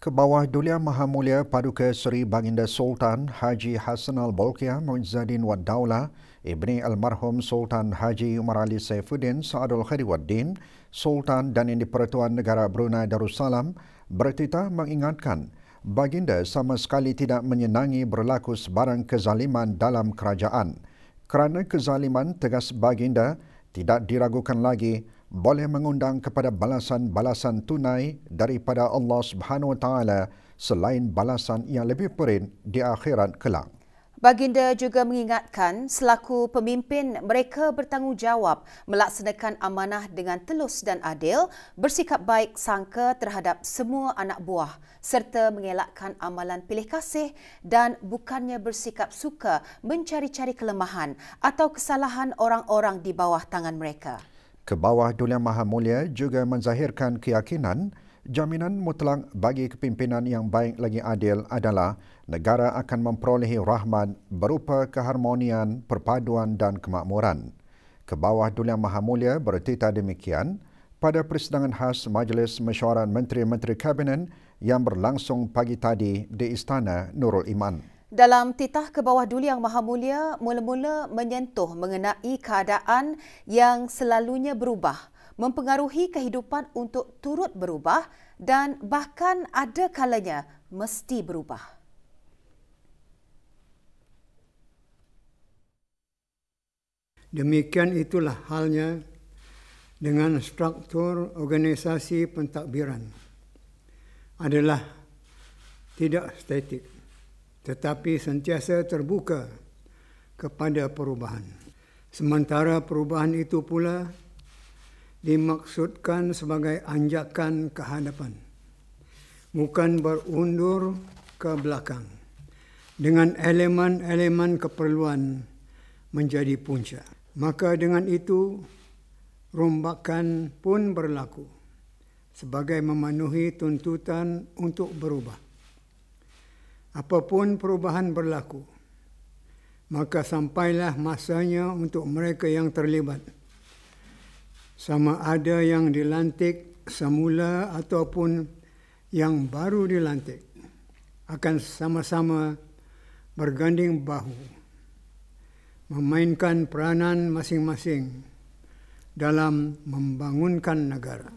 Kebawah Duli Yang Maha Mulia Paduka Seri Baginda Sultan Haji Hassan Al-Bolkiah Muizzaddin Wad Daulah Ibni Almarhum Sultan Haji Umar Ali Saifuddin Saadul Khairuddin Sultan dan Yang di-Pertuan Negara Brunei Darussalam bertitah mengingatkan Baginda sama sekali tidak menyenangi berlaku sebarang kezaliman dalam kerajaan. Kerana kezaliman, tegas Baginda tidak diragukan lagi boleh mengundang kepada balasan-balasan tunai daripada Allah Subhanahu Wa Taala selain balasan yang lebih perin di akhirat kelak. Baginda juga mengingatkan selaku pemimpin mereka bertanggungjawab melaksanakan amanah dengan telus dan adil, bersikap baik sangka terhadap semua anak buah serta mengelakkan amalan pilih kasih dan bukannya bersikap suka mencari-cari kelemahan atau kesalahan orang-orang di bawah tangan mereka. Kebawah Duli Yang Maha Mulia juga menzahirkan keyakinan jaminan mutlak bagi kepimpinan yang baik lagi adil adalah negara akan memperolehi rahmat berupa keharmonian, perpaduan dan kemakmuran. Kebawah Duli Yang Maha Mulia bertitah demikian pada persidangan khas Majlis Mesyuarat Menteri-Menteri Kabinet yang berlangsung pagi tadi di Istana Nurul Iman. Dalam titah Kebawah Duli Yang Maha Mulia mula-mula menyentuh mengenai keadaan yang selalunya berubah, mempengaruhi kehidupan untuk turut berubah dan bahkan ada kalanya mesti berubah. Demikian itulah halnya dengan struktur organisasi pentadbiran. Adalah tidak statik, tetapi sentiasa terbuka kepada perubahan. Sementara perubahan itu pula dimaksudkan sebagai anjakan ke hadapan, bukan berundur ke belakang, dengan elemen-elemen keperluan menjadi punca. Maka dengan itu, rombakan pun berlaku sebagai memenuhi tuntutan untuk berubah. Apapun perubahan berlaku, maka sampailah masanya untuk mereka yang terlibat, sama ada yang dilantik semula ataupun yang baru dilantik, akan sama-sama berganding bahu, memainkan peranan masing-masing dalam membangunkan negara.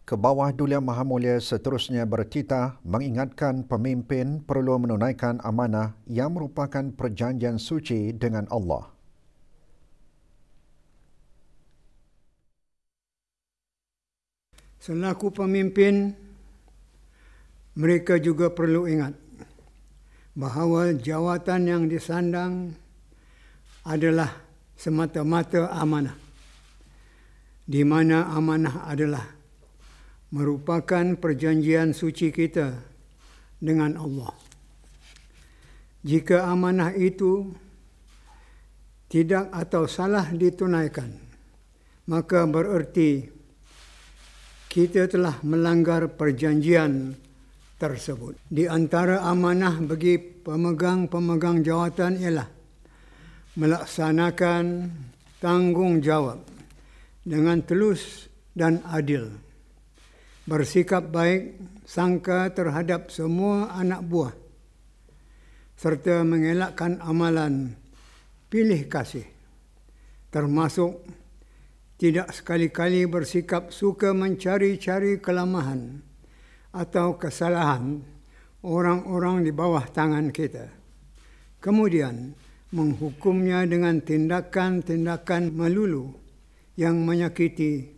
Kebawah Duli Yang Maha Mulia seterusnya bertitah mengingatkan pemimpin perlu menunaikan amanah yang merupakan perjanjian suci dengan Allah. Selaku pemimpin, mereka juga perlu ingat bahawa jawatan yang disandang adalah semata-mata amanah, di mana amanah adalah merupakan perjanjian suci kita dengan Allah. Jika amanah itu tidak atau salah ditunaikan, maka bererti kita telah melanggar perjanjian tersebut. Di antara amanah bagi pemegang-pemegang jawatan ialah melaksanakan tanggungjawab dengan telus dan adil, bersikap baik sangka terhadap semua anak buah, serta mengelakkan amalan pilih kasih, termasuk tidak sekali-kali bersikap suka mencari-cari kelemahan atau kesalahan orang-orang di bawah tangan kita, kemudian menghukumnya dengan tindakan-tindakan melulu yang menyakiti.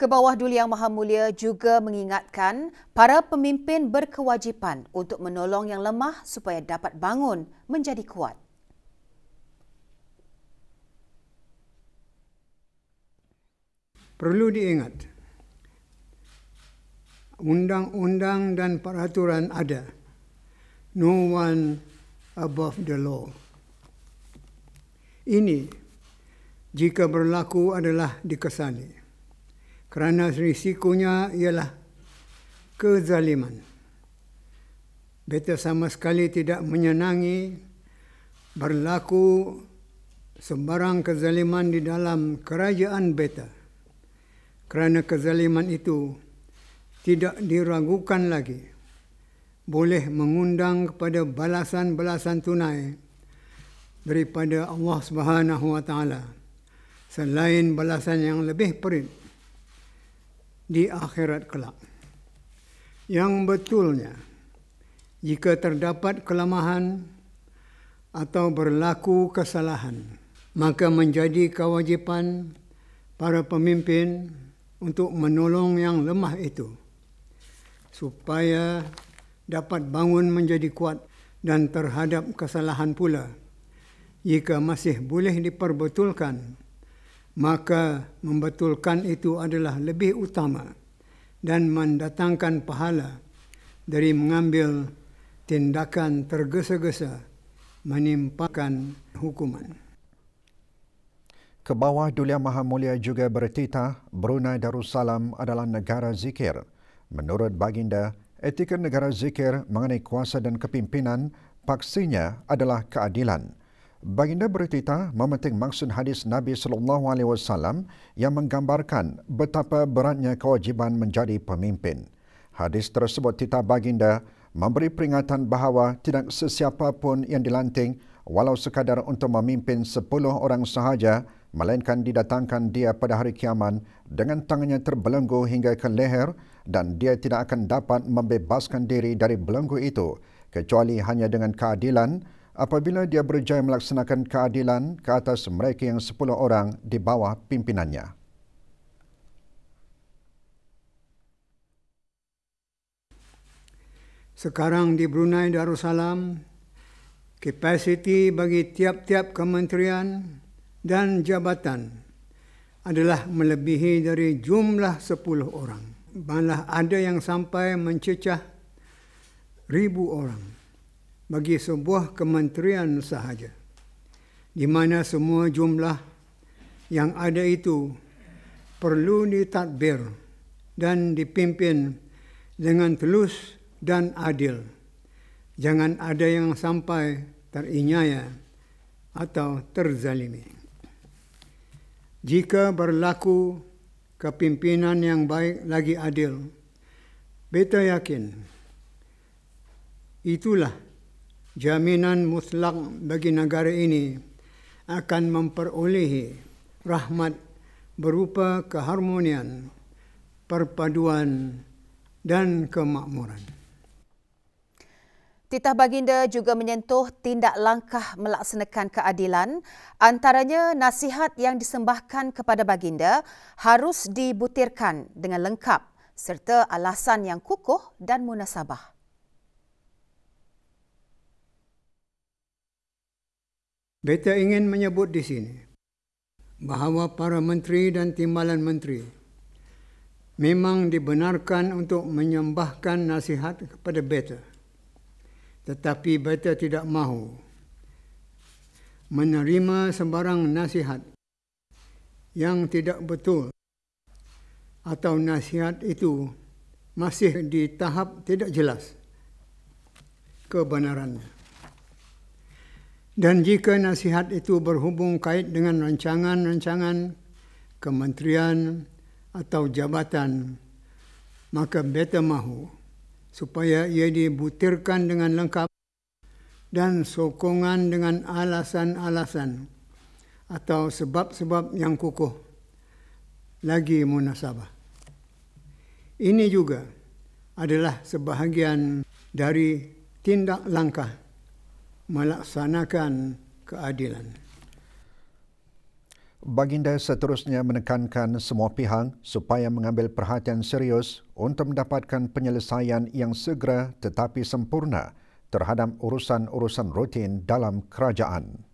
Kebawah Duli Yang Maha Mulia juga mengingatkan para pemimpin berkewajipan untuk menolong yang lemah supaya dapat bangun menjadi kuat. Perlu diingat, undang-undang dan peraturan ada. No one above the law. Ini jika berlaku adalah dikesali, kerana risikonya ialah kezaliman. Beta sama sekali tidak menyenangi berlaku sebarang kezaliman di dalam kerajaan beta. kerana kezaliman itu tidak diragukan lagi, boleh mengundang kepada balasan-balasan tunai daripada Allah Subhanahu wa taala selain balasan yang lebih perit di akhirat kelak. Yang betulnya, jika terdapat kelemahan atau berlaku kesalahan, maka menjadi kewajipan para pemimpin untuk menolong yang lemah itu supaya dapat bangun menjadi kuat, dan terhadap kesalahan pula, jika masih boleh diperbetulkan, maka membetulkan itu adalah lebih utama dan mendatangkan pahala dari mengambil tindakan tergesa-gesa menimpakan hukuman. Kebawah Duli Yang Maha Mulia juga bertitah Brunei Darussalam adalah negara zikir. Menurut baginda, etika negara zikir mengenai kuasa dan kepimpinan paksinya adalah keadilan. Baginda bertitah memetik maksud hadis Nabi SAW yang menggambarkan betapa beratnya kewajiban menjadi pemimpin. Hadis tersebut titah baginda memberi peringatan bahawa tidak sesiapa pun yang dilanting walau sekadar untuk memimpin 10 orang sahaja, melainkan didatangkan dia pada hari kiamat dengan tangannya terbelenggu hingga ke leher, dan dia tidak akan dapat membebaskan diri dari belenggu itu kecuali hanya dengan keadilan, apabila dia berjaya melaksanakan keadilan ke atas mereka yang 10 orang di bawah pimpinannya. Sekarang di Brunei Darussalam, kapasiti bagi tiap-tiap kementerian dan jabatan adalah melebihi dari jumlah 10 orang. Malah ada yang sampai mencecah 1,000 orang bagi sebuah kementerian sahaja, di mana semua jumlah yang ada itu perlu ditadbir dan dipimpin dengan telus dan adil. Jangan ada yang sampai terinyaya atau terzalimi. Jika berlaku kepimpinan yang baik lagi adil, beta yakin itulah jaminan mutlak bagi negara ini akan memperolehi rahmat berupa keharmonian, perpaduan dan kemakmuran. Titah baginda juga menyentuh tindak langkah melaksanakan keadilan, antaranya nasihat yang disembahkan kepada baginda harus dibutirkan dengan lengkap serta alasan yang kukuh dan munasabah. Beta ingin menyebut di sini bahawa para menteri dan timbalan menteri memang dibenarkan untuk menyembahkan nasihat kepada beta. Tetapi beta tidak mahu menerima sembarang nasihat yang tidak betul atau nasihat itu masih di tahap tidak jelas kebenarannya. Dan jika nasihat itu berhubung kait dengan rancangan-rancangan kementerian atau jabatan, maka beta mahu supaya ia dibutirkan dengan lengkap dan sokongan dengan alasan-alasan atau sebab-sebab yang kukuh lagi munasabah. Ini juga adalah sebahagian dari tindak langkah melaksanakan keadilan. Baginda seterusnya menekankan semua pihak supaya mengambil perhatian serius untuk mendapatkan penyelesaian yang segera tetapi sempurna terhadap urusan-urusan rutin dalam kerajaan.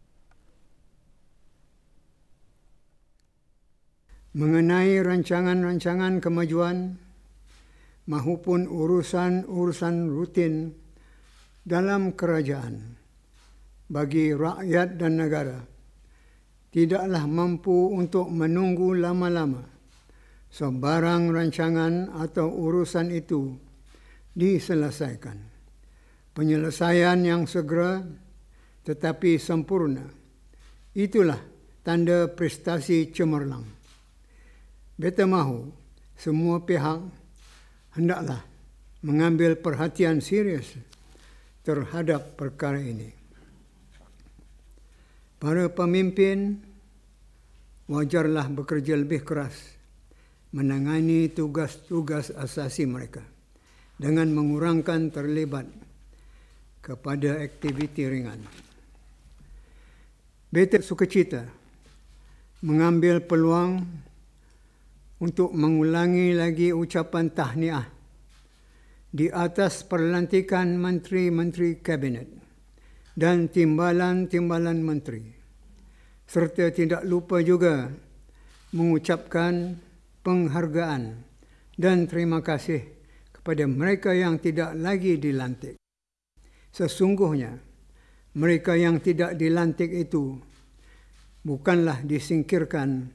Mengenai rancangan-rancangan kemajuan mahupun urusan-urusan rutin dalam kerajaan bagi rakyat dan negara, tidaklah mampu untuk menunggu lama-lama sebarang rancangan atau urusan itu diselesaikan. Penyelesaian yang segera tetapi sempurna, itulah tanda prestasi cemerlang. Beta mahu semua pihak hendaklah mengambil perhatian serius terhadap perkara ini. Para pemimpin wajarlah bekerja lebih keras menangani tugas-tugas asasi mereka dengan mengurangkan terlibat kepada aktiviti ringan. Beta sukacita mengambil peluang untuk mengulangi lagi ucapan tahniah di atas perlantikan menteri-menteri kabinet dan timbalan-timbalan menteri, serta tidak lupa juga mengucapkan penghargaan dan terima kasih kepada mereka yang tidak lagi dilantik. Sesungguhnya, mereka yang tidak dilantik itu bukanlah disingkirkan,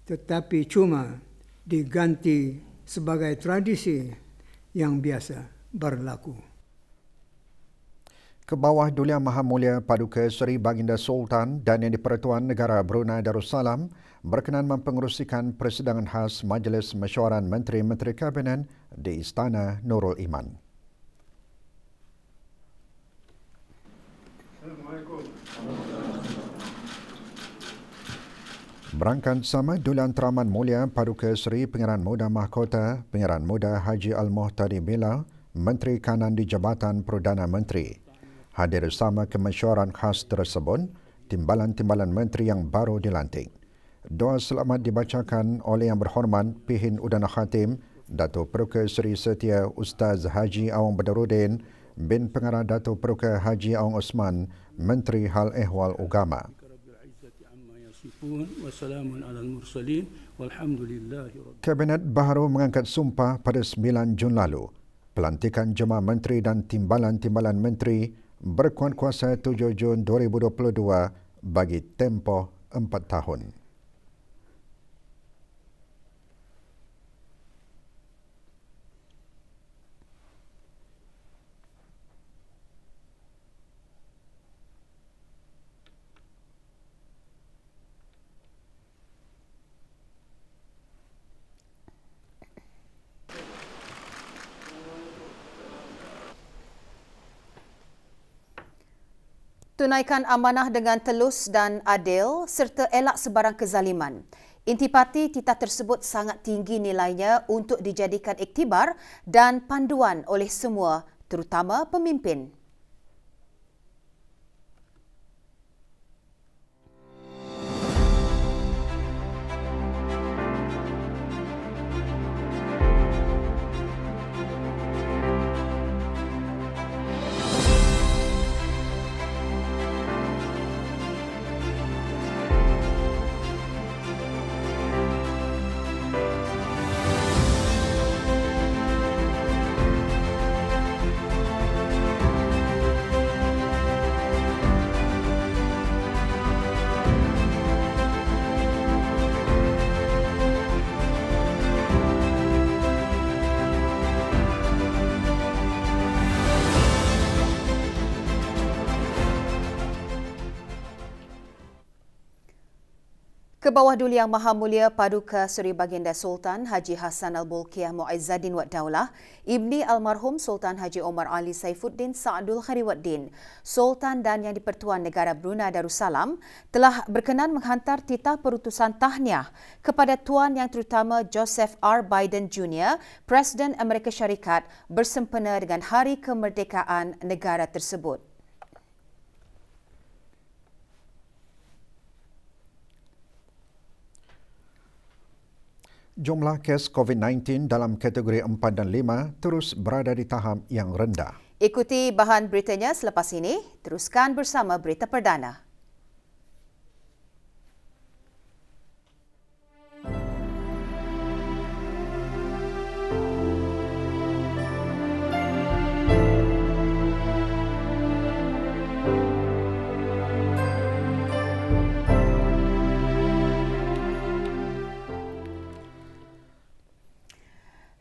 tetapi cuma diganti sebagai tradisi yang biasa berlaku. Ke bawah Duli Yang Maha Mulia Paduka Seri Baginda Sultan dan Yang di-Pertuan Negara Brunei Darussalam berkenan mempengerusikan persidangan khas Majlis Mesyuarat Menteri-Menteri Kabinet di Istana Nurul Iman. Berangkat sama Duli Teraman Mulia Paduka Seri Pengeran Muda Mahkota Pengeran Muda Haji Al-Muhtadi Bila, Menteri Kanan di Jabatan Perdana Menteri. Hadir bersama kemesyuaran khas tersebut, timbalan-timbalan menteri yang baru dilantik. Doa selamat dibacakan oleh Yang Berhormat Pihin Udana Khatim, Dato' Peruka Seri Setia Ustaz Haji Awang Badarudin bin Pengarah Dato' Peruka Haji Awang Osman, Menteri Hal Ehwal Agama. Kabinet baru mengangkat sumpah pada 9 Jun lalu. Pelantikan jemaah menteri dan timbalan-timbalan menteri berkuat kuasa 7 Jun 2022 bagi tempoh 4 tahun. Tunaikan amanah dengan telus dan adil serta elak sebarang kezaliman. Intipati titah tersebut sangat tinggi nilainya untuk dijadikan iktibar dan panduan oleh semua, terutama pemimpin. Ke bawah Duli Yang Maha Mulia Paduka Seri Baginda Sultan Haji Hassan Al-Bolkiah Mu'izzaddin Wad Daulah, Ibni Almarhum Sultan Haji Omar Ali Saifuddin Sa'adul Khairuddin, Sultan dan Yang di-Pertuan Negara Brunei Darussalam telah berkenan menghantar titah perutusan tahniah kepada Tuan Yang Terutama Joseph R. Biden Jr., Presiden Amerika Syarikat bersempena dengan Hari Kemerdekaan negara tersebut. Jumlah kes COVID-19 dalam kategori 4 dan 5 terus berada di tahap yang rendah. Ikuti bahan beritanya selepas ini. Teruskan bersama Berita Perdana.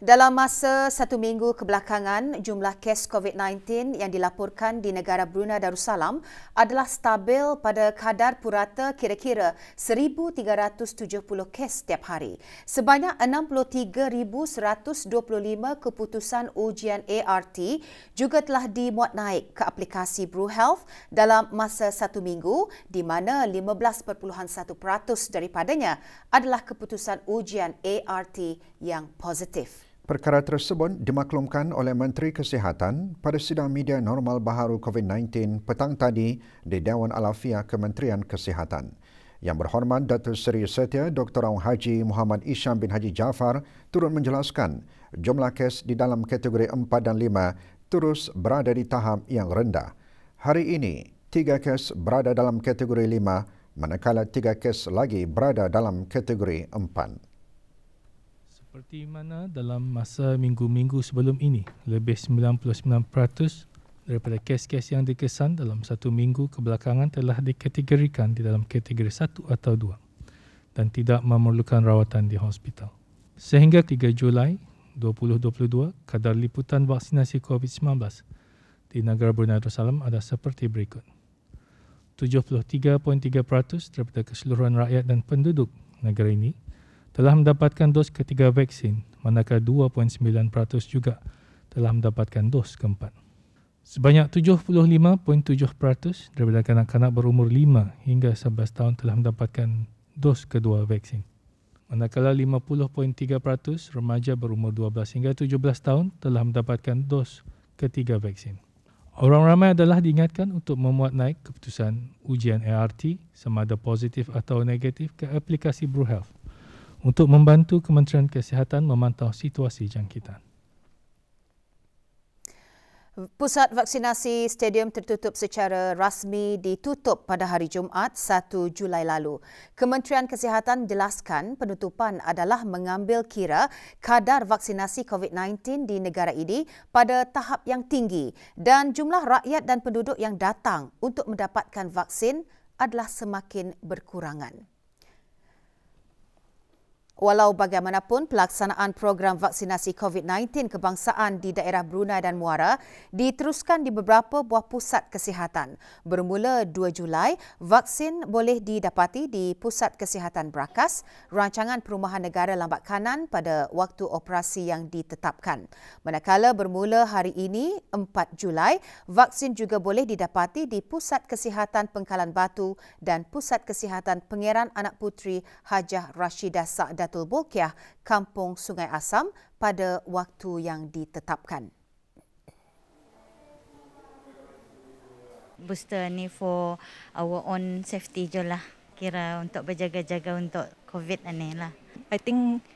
Dalam masa 1 minggu kebelakangan, jumlah kes COVID-19 yang dilaporkan di negara Brunei Darussalam adalah stabil pada kadar purata kira-kira 1,370 kes setiap hari. Sebanyak 63,125 keputusan ujian ART juga telah dimuat naik ke aplikasi BruHealth dalam masa 1 minggu, di mana 15.1% daripadanya adalah keputusan ujian ART yang positif. Perkara tersebut dimaklumkan oleh Menteri Kesihatan pada sidang media normal baharu COVID-19 petang tadi di Dewan Alafiah Kementerian Kesihatan. Yang berhormat Datuk Seri Setia Dr. Aung Haji Muhammad Isham bin Haji Jaafar turut menjelaskan jumlah kes di dalam kategori 4 dan 5 terus berada di tahap yang rendah. Hari ini, 3 kes berada dalam kategori 5 manakala 3 kes lagi berada dalam kategori 4. Seperti mana dalam masa minggu-minggu sebelum ini, lebih 99% daripada kes-kes yang dikesan dalam 1 minggu kebelakangan telah dikategorikan di dalam kategori 1 atau 2 dan tidak memerlukan rawatan di hospital. Sehingga 3 Julai 2022, kadar liputan vaksinasi COVID-19 di negara Brunei Darussalam ada seperti berikut. 73.3% daripada keseluruhan rakyat dan penduduk negara ini telah mendapatkan dos ketiga vaksin, manakala 2.9% juga telah mendapatkan dos keempat. Sebanyak 75.7% daripada kanak-kanak berumur 5 hingga 11 tahun telah mendapatkan dos kedua vaksin. Manakala 50.3% remaja berumur 12 hingga 17 tahun telah mendapatkan dos ketiga vaksin. Orang ramai adalah diingatkan untuk memuat naik keputusan ujian ART sama ada positif atau negatif ke aplikasi BruHealth untuk membantu Kementerian Kesihatan memantau situasi jangkitan. Pusat vaksinasi stadium tertutup secara rasmi ditutup pada hari Jumaat 1 Julai lalu. Kementerian Kesihatan menjelaskan penutupan adalah mengambil kira kadar vaksinasi COVID-19 di negara ini pada tahap yang tinggi dan jumlah rakyat dan penduduk yang datang untuk mendapatkan vaksin adalah semakin berkurangan. Walau bagaimanapun, pelaksanaan program vaksinasi COVID-19 kebangsaan di daerah Brunei dan Muara diteruskan di beberapa buah pusat kesihatan. Bermula 2 Julai, vaksin boleh didapati di Pusat Kesihatan Brakas, Rancangan Perumahan Negara Lambat Kanan pada waktu operasi yang ditetapkan. Manakala bermula hari ini, 4 Julai, vaksin juga boleh didapati di Pusat Kesihatan Pengkalan Batu dan Pusat Kesihatan Pangeran Anak Puteri Hajah Rashidah Sa'datul Bolkiah, Kampung Sungai Asam pada waktu yang ditetapkan. Booster ni for our own safety je lah. Kira untuk berjaga-jaga untuk COVID ni lah. I think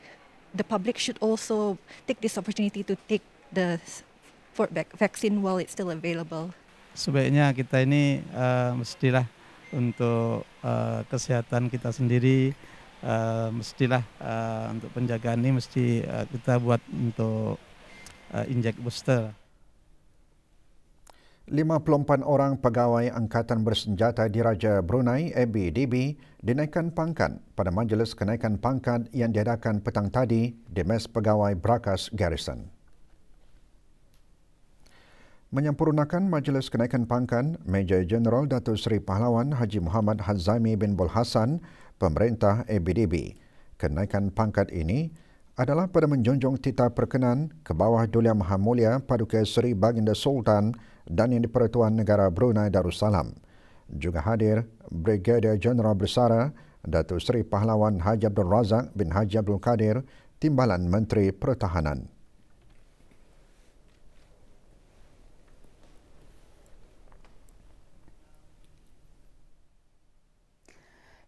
the public should also take this opportunity to take the vaccine while it's still available. Sebaiknya kita ini mestilah untuk kesehatan kita sendiri, mestilah untuk penjagaan ini mesti kita buat untuk injek booster. 54 orang pegawai Angkatan Bersenjata Diraja Brunei ABDB dinaikkan pangkat pada Majlis Kenaikan Pangkat yang diadakan petang tadi di Mes Pegawai Brakas Garrison. Menyempurnakan Majlis Kenaikan Pangkat, Major Jeneral Datuk Seri Pahlawan Haji Muhammad Hazami bin Bul Hassan, pemerintah ABDB. Kenaikan pangkat ini adalah pada menjunjung titah perkenan ke bawah Duli Maha Mulia Paduka Seri Baginda Sultan dan Yang di-Pertuan Negara Brunei Darussalam. Juga hadir Brigadier Jeneral Bersara Datuk Seri Pahlawan Haji Abdul Razak bin Haji Abdul Kadir, Timbalan Menteri Pertahanan.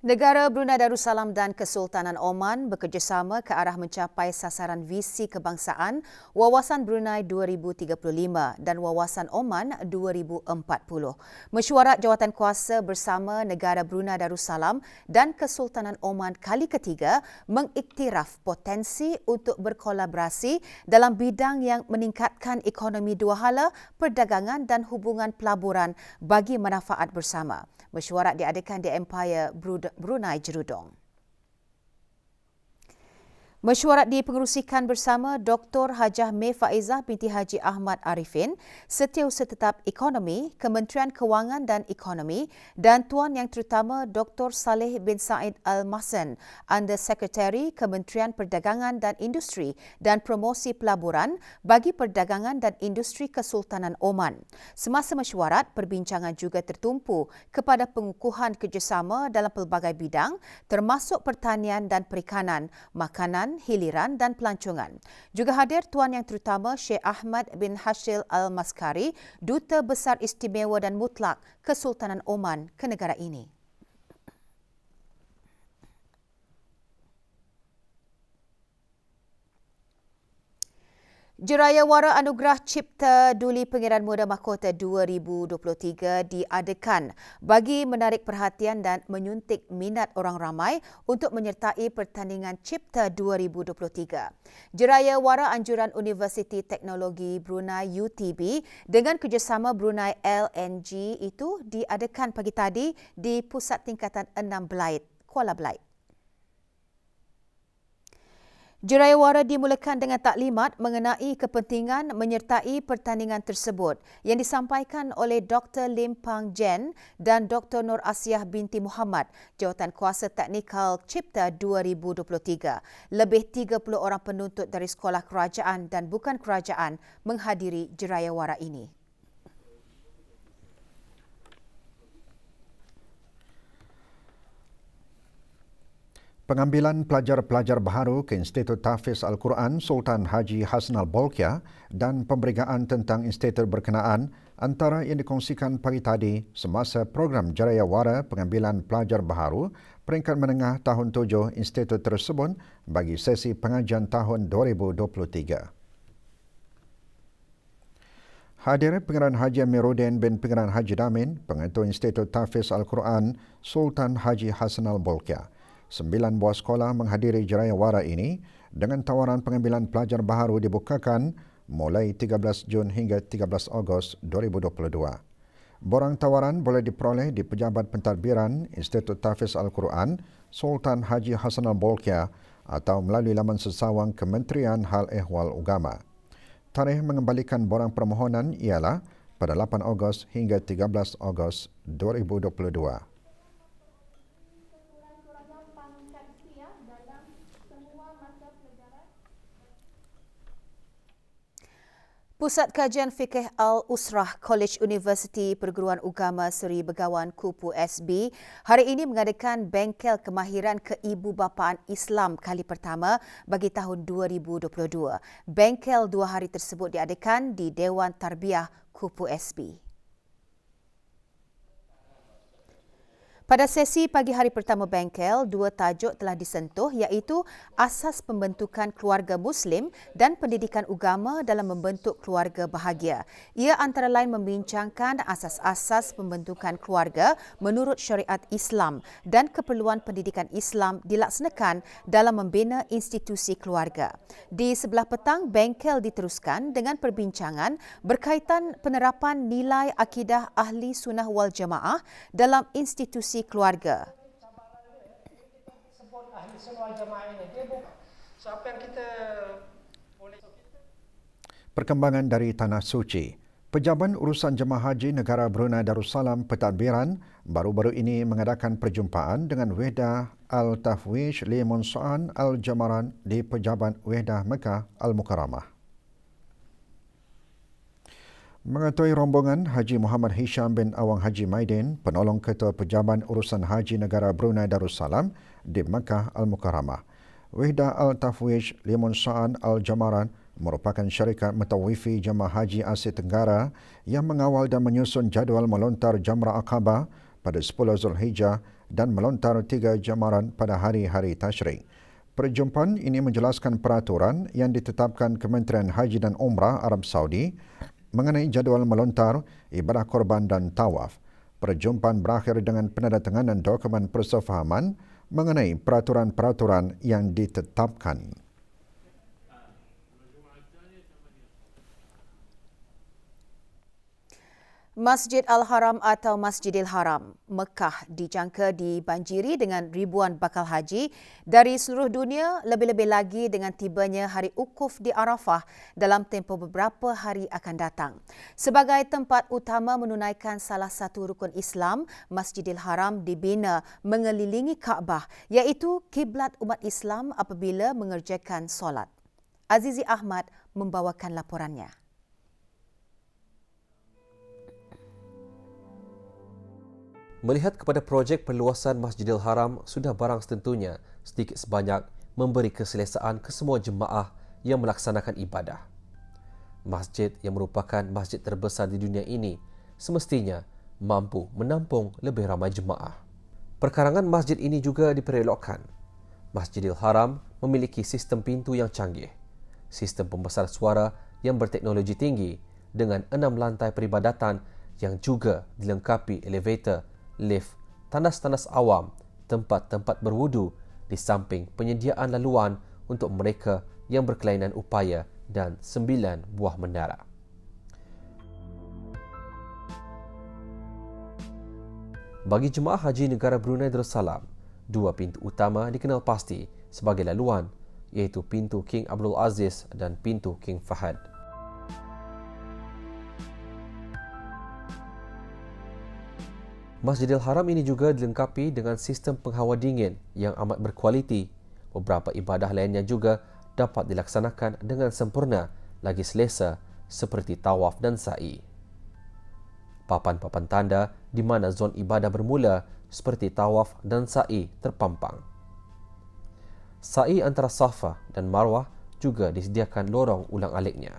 Negara Brunei Darussalam dan Kesultanan Oman bekerjasama ke arah mencapai sasaran visi kebangsaan Wawasan Brunei 2035 dan Wawasan Oman 2040. Mesyuarat Jawatankuasa bersama negara Brunei Darussalam dan Kesultanan Oman kali ketiga mengiktiraf potensi untuk berkolaborasi dalam bidang yang meningkatkan ekonomi dua hala, perdagangan dan hubungan pelaburan bagi manfaat bersama. Mesyuarat diadakan di Empire Brunei Jerudong. Mesyuarat dipengerusikan bersama Dr. Hajah May Faizah binti Haji Ahmad Arifin, Setiausaha Tetap Ekonomi, Kementerian Kewangan dan Ekonomi dan Tuan Yang Terutama Dr. Saleh bin Said Al-Mahsen, Under Secretary Kementerian Perdagangan dan Industri dan Promosi Pelaburan bagi Perdagangan dan Industri Kesultanan Oman. Semasa mesyuarat, perbincangan juga tertumpu kepada pengukuhan kerjasama dalam pelbagai bidang termasuk pertanian dan perikanan, makanan, hiliran dan pelancongan. Juga hadir Tuan Yang Terutama Sheikh Ahmad bin Hashil Al-Maskari, Duta Besar Istimewa dan Mutlak Kesultanan Oman ke negara ini. Jerayawara Anugerah Cipta Duli Pengiran Muda Mahkota 2023 diadakan bagi menarik perhatian dan menyuntik minat orang ramai untuk menyertai pertandingan Cipta 2023. Jerayawara Anjuran Universiti Teknologi Brunei UTB dengan kerjasama Brunei LNG itu diadakan pagi tadi di Pusat Tingkatan 6 Belait, Kuala Belait. Jerayawara dimulakan dengan taklimat mengenai kepentingan menyertai pertandingan tersebut yang disampaikan oleh Dr. Lim Pang Jen dan Dr. Nur Asiah binti Muhammad, Jawatan Kuasa Teknikal Cipta 2023. Lebih 30 orang penuntut dari sekolah kerajaan dan bukan kerajaan menghadiri Jerayawara ini. Pengambilan pelajar-pelajar baharu ke Institut Tahfiz Al-Quran Sultan Haji Hassanal Bolkiah dan pemberigaan tentang institut berkenaan antara yang dikongsikan pagi tadi semasa program Jerayawara pengambilan pelajar baharu peringkat menengah tahun 7 institut tersebut bagi sesi pengajian tahun 2023. Hadir Pengarah Haji Amiruddin bin Pengarah Haji Damin, Pengetua Institut Tahfiz Al-Quran Sultan Haji Hassanal Bolkiah. 9 buah sekolah menghadiri Jerayawara ini dengan tawaran pengambilan pelajar baharu dibukakan mulai 13 Jun hingga 13 Ogos 2022. Borang tawaran boleh diperoleh di Pejabat Pentadbiran Institut Tahfiz Al-Quran Sultan Haji Hassanal Bolkiah atau melalui laman sesawang Kementerian Hal Ehwal Agama. Tarikh mengembalikan borang permohonan ialah pada 8 Ogos hingga 13 Ogos 2022. Pusat Kajian Fikih Al-Usrah College Universiti Perguruan Agama Seri Begawan Kupu SB hari ini mengadakan bengkel kemahiran keibubapaan Islam kali pertama bagi tahun 2022. Bengkel 2 hari tersebut diadakan di Dewan Tarbiyah Kupu SB. Pada sesi pagi hari pertama bengkel, 2 tajuk telah disentuh iaitu asas pembentukan keluarga Muslim dan pendidikan agama dalam membentuk keluarga bahagia. Ia antara lain membincangkan asas-asas pembentukan keluarga menurut syariat Islam dan keperluan pendidikan Islam dilaksanakan dalam membina institusi keluarga. Di sebelah petang, bengkel diteruskan dengan perbincangan berkaitan penerapan nilai akidah Ahli Sunnah wal Jamaah dalam institusi keluarga. Perkembangan dari Tanah Suci. Pejabat Urusan Jemaah Haji Negara Brunei Darussalam Pentadbiran baru-baru ini mengadakan perjumpaan dengan Wehdah Al-Tafwish Li Munsa'an Al-Jamaran di Pejabat Wehdah Mekah Al-Mukarramah. Mengetuai rombongan Haji Muhammad Hisham bin Awang Haji Maidin, penolong Ketua Pejabat Urusan Haji Negara Brunei Darussalam di Makkah Al-Mukarramah. Wehdah Al-Tafwish Li Munsa'an Al-Jamaran merupakan syarikat mutawifi jemaah haji Asia Tenggara yang mengawal dan menyusun jadual melontar Jamrah Aqabah pada 10 Zulhijjah dan melontar 3 jamaran pada hari-hari tasyrik. Perjumpaan ini menjelaskan peraturan yang ditetapkan Kementerian Haji dan Umrah Arab Saudi mengenai jadual melontar, ibadah korban dan tawaf. Perjumpaan berakhir dengan penandatanganan dokumen persefahaman mengenai peraturan-peraturan yang ditetapkan. Masjid Al-Haram atau Masjidil Haram, Mekah dijangka dibanjiri dengan ribuan bakal haji dari seluruh dunia, lebih-lebih lagi dengan tibanya hari Ukuf di Arafah dalam tempoh beberapa hari akan datang. Sebagai tempat utama menunaikan salah satu rukun Islam, Masjidil Haram dibina mengelilingi Kaabah, iaitu kiblat umat Islam apabila mengerjakan solat. Azizi Ahmad membawakan laporannya. Melihat kepada projek perluasan Masjidil Haram sudah barang setentunya sedikit sebanyak memberi keselesaan ke semua jemaah yang melaksanakan ibadah. Masjid yang merupakan masjid terbesar di dunia ini semestinya mampu menampung lebih ramai jemaah. Perkarangan masjid ini juga diperelokkan. Masjidil Haram memiliki sistem pintu yang canggih, sistem pembesar suara yang berteknologi tinggi dengan 6 lantai peribadatan yang juga dilengkapi elevator, lift, tandas-tandas awam, tempat-tempat berwudu di samping penyediaan laluan untuk mereka yang berkelainan upaya dan 9 buah menara. Bagi jemaah haji negara Brunei Darussalam, 2 pintu utama dikenal pasti sebagai laluan, iaitu pintu King Abdul Aziz dan pintu King Fahad. Masjidil Haram ini juga dilengkapi dengan sistem penghawa dingin yang amat berkualiti. Beberapa ibadah lainnya juga dapat dilaksanakan dengan sempurna lagi selesa seperti tawaf dan sa'i. Papan-papan tanda di mana zon ibadah bermula seperti tawaf dan sa'i terpampang. Sa'i antara Safa dan Marwah juga disediakan lorong ulang-aliknya.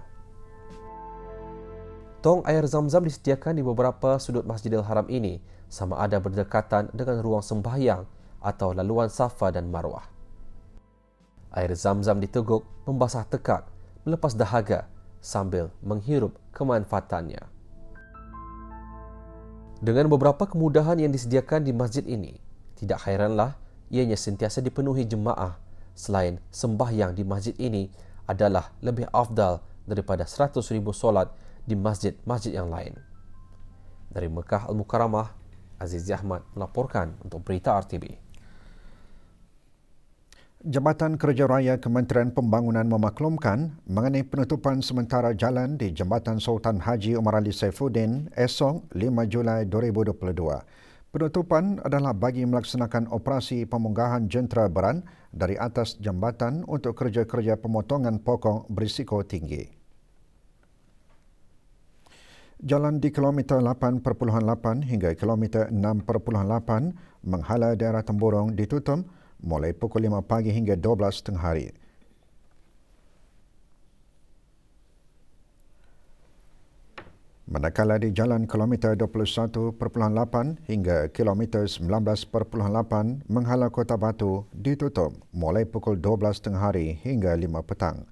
Tong air Zam-Zam disediakan di beberapa sudut Masjidil Haram ini sama ada berdekatan dengan ruang sembahyang atau laluan Safa dan Marwah. Air Zam-Zam diteguk membasah tekak, melepas dahaga sambil menghirup kemanfaatannya. Dengan beberapa kemudahan yang disediakan di masjid ini, tidak hairanlah ianya sentiasa dipenuhi jemaah. Selain sembahyang di masjid ini adalah lebih afdal daripada 100,000 solat di masjid-masjid yang lain. Dari Mekah Al-Mukarramah, Aziz Ahmad melaporkan untuk Berita RTB. Jabatan Kerja Raya Kementerian Pembangunan memaklumkan mengenai penutupan sementara jalan di Jambatan Sultan Haji Umar Ali Saifuddin esok 5 Julai 2022. Penutupan adalah bagi melaksanakan operasi pemunggahan jentera beran dari atas jambatan untuk kerja-kerja pemotongan pokok berisiko tinggi. Jalan di kilometer 8.8 hingga kilometer 6.8 menghala daerah Temburong ditutup mulai pukul 5 pagi hingga 12 tengah hari. Manakala di jalan kilometer 21.8 hingga kilometer 19.8 menghala Kota Batu ditutup mulai pukul 12 tengah hari hingga 5 petang.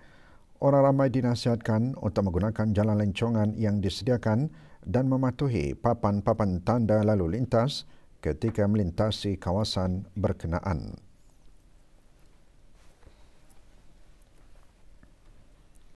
Orang ramai dinasihatkan untuk menggunakan jalan lencongan yang disediakan dan mematuhi papan-papan tanda lalu lintas ketika melintasi kawasan berkenaan.